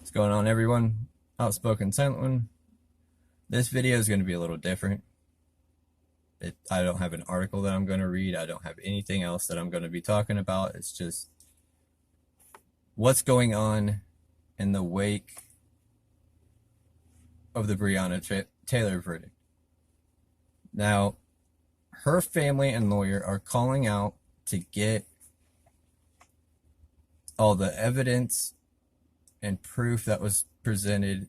What's going on, everyone? Outspoken Silent One. This video is going to be a little different. I don't have an article that I'm going to read. I don't have anything else that I'm going to be talking about. It's just what's going on in the wake of the Breonna Taylor verdict. Now, her family and lawyer are calling out to get all the evidence and proof that was presented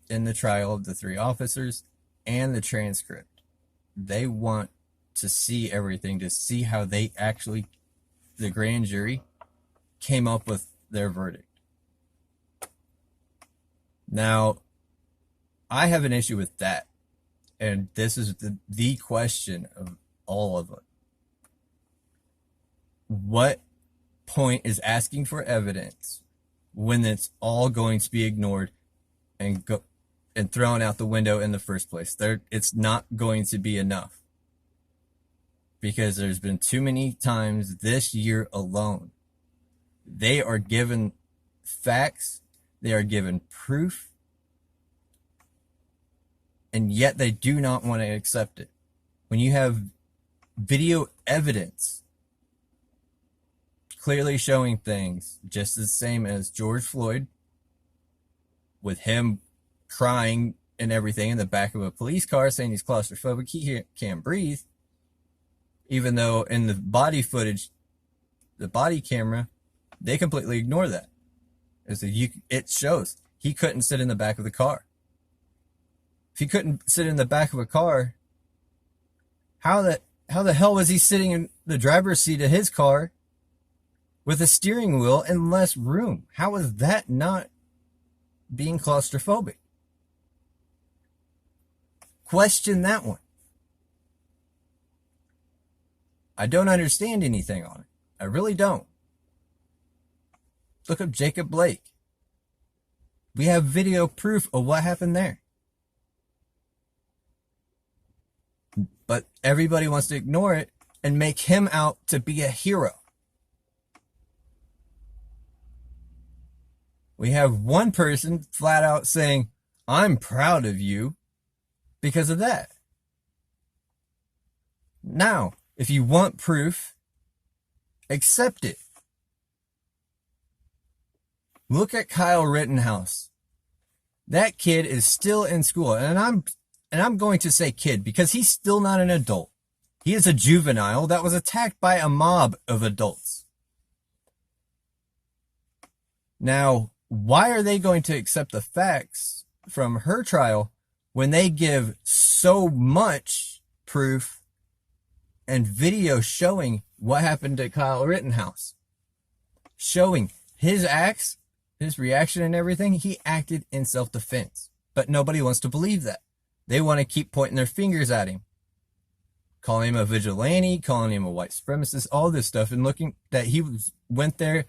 in the trial of the three officers and the transcript. They want to see everything, to see how they actually, the grand jury, came up with their verdict. Now, I have an issue with that. And this is the question of all of them. What point is asking for evidence when it's all going to be ignored and thrown out the window in the first place? It's not going to be enough, because there's been too many times this year alone. They are given facts, they are given proof, and yet they do not want to accept it. When you have video evidence clearly showing things just the same as George Floyd, with him crying and everything in the back of a police car saying he's claustrophobic, he can't breathe, even though in the body footage, the body camera, they completely ignore that. It shows he couldn't sit in the back of the car. If he couldn't sit in the back of a car, how the hell was he sitting in the driver's seat of his car with a steering wheel and less room? How is that not being claustrophobic? Question that one. I don't understand anything on it. I really don't. Look up Jacob Blake. We have video proof of what happened there. But everybody wants to ignore it and make him out to be a hero. We have one person flat out saying, "I'm proud of you because of that." Now, if you want proof, accept it. Look at Kyle Rittenhouse. That kid is still in school, and I'm going to say kid because he's still not an adult. He is a juvenile that was attacked by a mob of adults. Now, why are they going to accept the facts from her trial when they give so much proof and video showing what happened to Kyle Rittenhouse? Showing his acts, his reaction and everything, he acted in self-defense. But nobody wants to believe that. They want to keep pointing their fingers at him, calling him a vigilante, calling him a white supremacist, all this stuff, and looking that he went there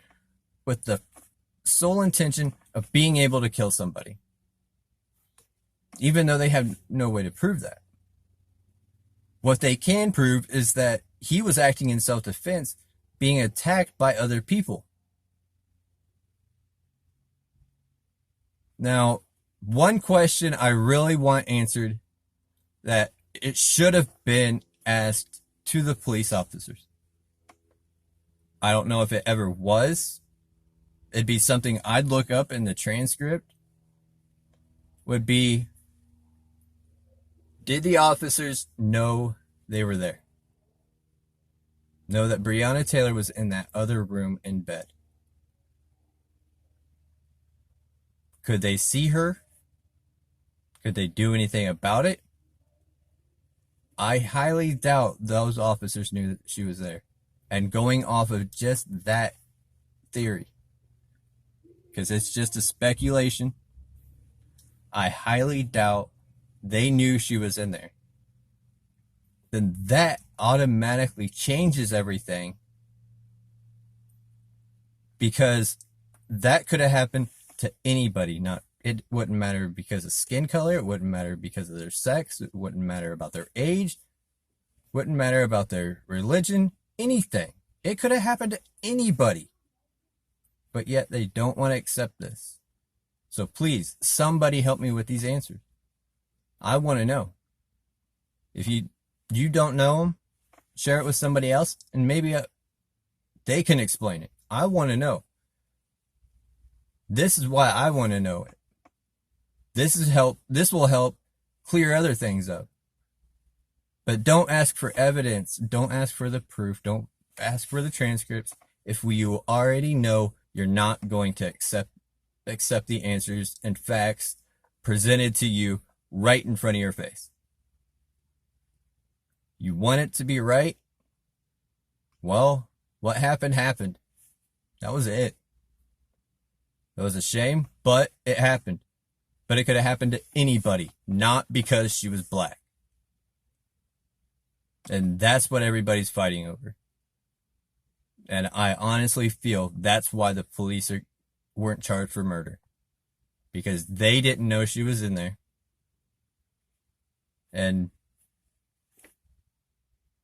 with the sole intention of being able to kill somebody, even though they have no way to prove that. What they can prove is that he was acting in self-defense, being attacked by other people. Now, one question I really want answered, that it should have been asked to the police officers. I don't know if it ever was. It'd be something I'd look up in the transcript. Would be, did the officers know they were there? Know that Breonna Taylor was in that other room in bed? Could they see her? Could they do anything about it? I highly doubt those officers knew that she was there. And going off of just that theory, because it's just a speculation, I highly doubt they knew she was in there. Then that automatically changes everything, because that could have happened to anybody. It wouldn't matter because of skin color, it wouldn't matter because of their sex, it wouldn't matter about their age, wouldn't matter about their religion, anything. It could have happened to anybody. But yet they don't want to accept this. So please, somebody help me with these answers. I want to know. If you don't know them, share it with somebody else, and maybe they can explain it. I want to know. This is why I want to know it. This will help clear other things up. But don't ask for evidence. Don't ask for the proof. Don't ask for the transcripts if you already know you're not going to accept the answers and facts presented to you right in front of your face. You want it to be right? Well, what happened happened. That was it. It was a shame, but it happened. But it could have happened to anybody, not because she was black. And that's what everybody's fighting over. And I honestly feel that's why the police weren't charged for murder. Because they didn't know she was in there. And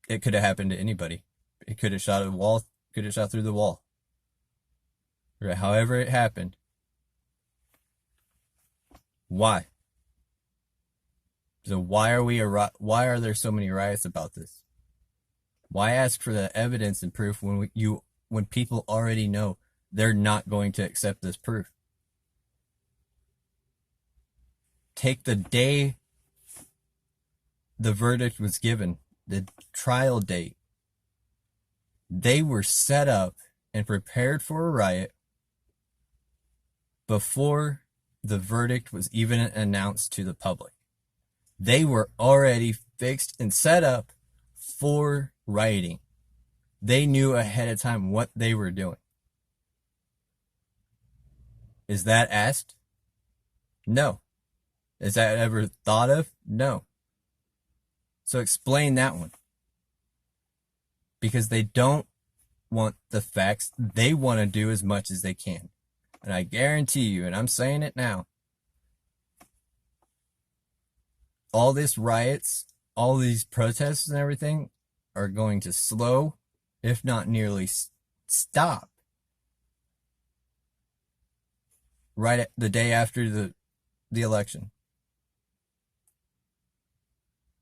it could have happened to anybody. It could have shot a wall, could have shot through the wall. Or however it happened. Why? So why are there so many riots about this? Why ask for the evidence and proof when people already know they're not going to accept this proof? Take the day the verdict was given, the trial date. They were set up and prepared for a riot before the verdict was even announced to the public. They were already fixed and set up for rioting. They knew ahead of time what they were doing. Is that asked? No. Is that ever thought of? No. So explain that one. Because they don't want the facts. They want to do as much as they can. And I guarantee you, and I'm saying it now, all these riots, all these protests and everything are going to slow, if not nearly stop, right at the day after the election.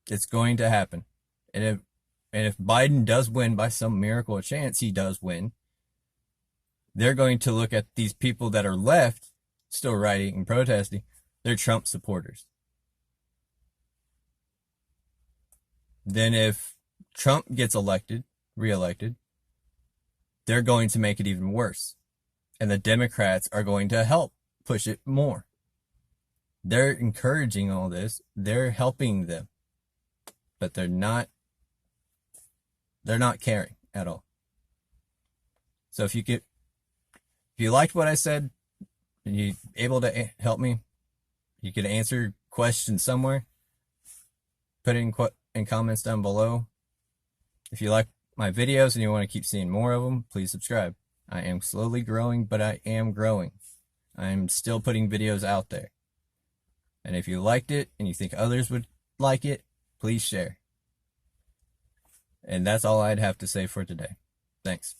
It's going to happen. And if Biden does win by some miracle or chance, he does win, they're going to look at these people that are left, still rioting and protesting, they're Trump supporters. Then if Trump gets reelected, they're going to make it even worse. And the Democrats are going to help push it more. They're encouraging all this. They're helping them. But they're not caring at all. So if you liked what I said and you're able to help me, you could answer questions somewhere, put it in comments down below. If you like my videos and you want to keep seeing more of them, please subscribe. I am slowly growing, but I am growing. I'm still putting videos out there. And if you liked it and you think others would like it, please share. And that's all I'd have to say for today. Thanks.